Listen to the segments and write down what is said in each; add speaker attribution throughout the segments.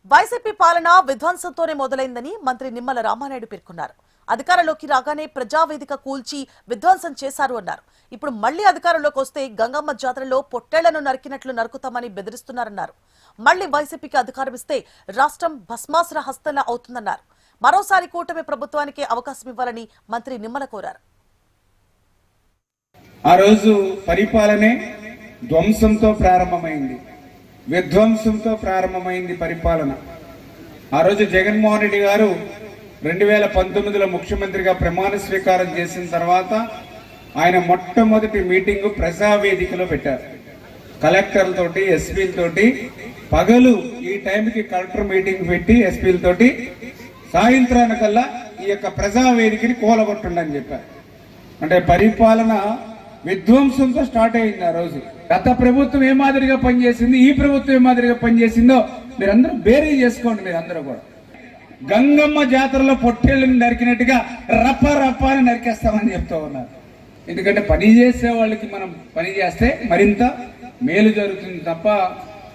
Speaker 1: YCP పాలన విధ్వంసంతోనే మొదలైందని మంత్రి నిమ్మల రామానాయుడు పేర్కొన్నారు. అధికారంలోకి రాగానే ప్రజావేదిక కూల్చి విధ్వంసం చేశారు అన్నారు. ఇప్పుడు మళ్లీ అధికారంలోకి వస్తే గంగమ్మ జాతరలో పొట్టేళ్లను నరికినట్లు నరుకుతామని బెదిరిస్తున్నారన్నారు. మళ్లీ వైసీపీకి అధికారం ఇస్తే రాష్ట్రం భస్మాసుర హస్తంలా అవుతుందన్నారు. మరోసారి కూటమి ప్రభుత్వానికి అవకాశం ఇవ్వాలని మంత్రి నిమ్మల కోరారు.
Speaker 2: ఆ రోజు పరిపాలనే ధ్వంసంతో ప్రారంభమైంది, విధ్వంసంతో ప్రారంభమైంది పరిపాలన. ఆ రోజు జగన్మోహన్ రెడ్డి గారు 2019లో ముఖ్యమంత్రిగా ప్రమాణ స్వీకారం చేసిన తర్వాత ఆయన మొట్టమొదటి మీటింగ్ ప్రజావేదికలో పెట్టారు. కలెక్టర్లతోటి, ఎస్పీలతోటి పగలు ఈ టైంకి కలెక్టర్ మీటింగ్ పెట్టి ఎస్పీలతోటి సాయంత్రానికల్లా ఈ యొక్క ప్రజావేదికని కూలగొట్టండి అని చెప్పారు. అంటే పరిపాలన విధ్వంసంతో స్టార్ట్ అయింది. ఆ రోజు గత ప్రభుత్వం ఏ మాదిరిగా పనిచేసింది, ఈ ప్రభుత్వం ఏ మాదిరిగా పనిచేసిందో మీరందరూ బేరీ చేసుకోండి. మీరందరూ కూడా గంగమ్మ జాతరలో పొట్టేళ్ళని నరికినట్టుగా రప్ప రప్ప అని నరికేస్తామని చెప్తూ ఉన్నారు. ఎందుకంటే పని చేసే వాళ్ళకి మనం పని చేస్తే మరింత మేలు జరుగుతుంది తప్ప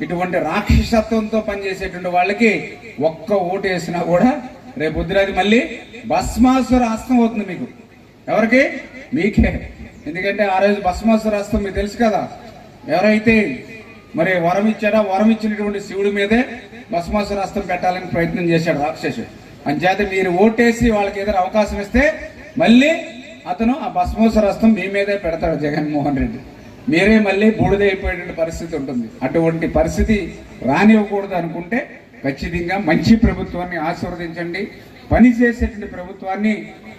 Speaker 2: ఇటువంటి రాక్షసత్వంతో పనిచేసేటువంటి వాళ్ళకి ఒక్క ఓటు వేసినా కూడా రేపు పొద్దురాది మళ్ళీ భస్మాసుర హస్తం అవుతుంది. మీకు ఎవరికి? మీకే. ఎందుకంటే ఆ రోజు భస్మాసుర హస్తం మీకు తెలుసు కదా. ఎవరైతే మరి వరం ఇచ్చాడో వరం ఇచ్చినటువంటి శివుడి మీదే భస్మాసుర హస్తం పెట్టాలని ప్రయత్నం చేశాడు రాక్షసుడు. అంచేత మీరు ఓటేసి వాళ్ళకి ఏదైనా అవకాశం ఇస్తే మళ్ళీ అతను ఆ భస్మాసుర హస్తం మీ మీదే పెడతాడు జగన్మోహన్ రెడ్డి. మీరే మళ్ళీ బూడిదైపోయేటువంటి పరిస్థితి ఉంటుంది. అటువంటి పరిస్థితి రానివ్వకూడదు అనుకుంటే ఖచ్చితంగా మంచి ప్రభుత్వాన్ని ఆశీర్వదించండి. పని చేసేటువంటి ప్రభుత్వాన్ని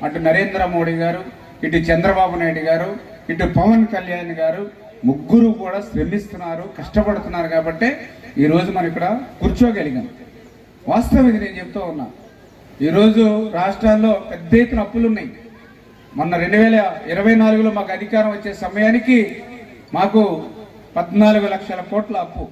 Speaker 2: అటు నరేంద్ర మోడీ గారు, ఇటు చంద్రబాబు నాయుడు గారు, ఇటు పవన్ కళ్యాణ్ గారు ముగ్గురు కూడా శ్రమిస్తున్నారు, కష్టపడుతున్నారు. కాబట్టి ఈరోజు మనం ఇక్కడ కూర్చోగలిగాం. వాస్తవం ఇది నేను చెప్తూ ఉన్నా. ఈరోజు రాష్ట్రాల్లో పెద్ద ఎత్తున అప్పులు ఉన్నాయి. మొన్న 2024లో మాకు అధికారం వచ్చే సమయానికి మాకు 14 లక్షల కోట్ల అప్పు.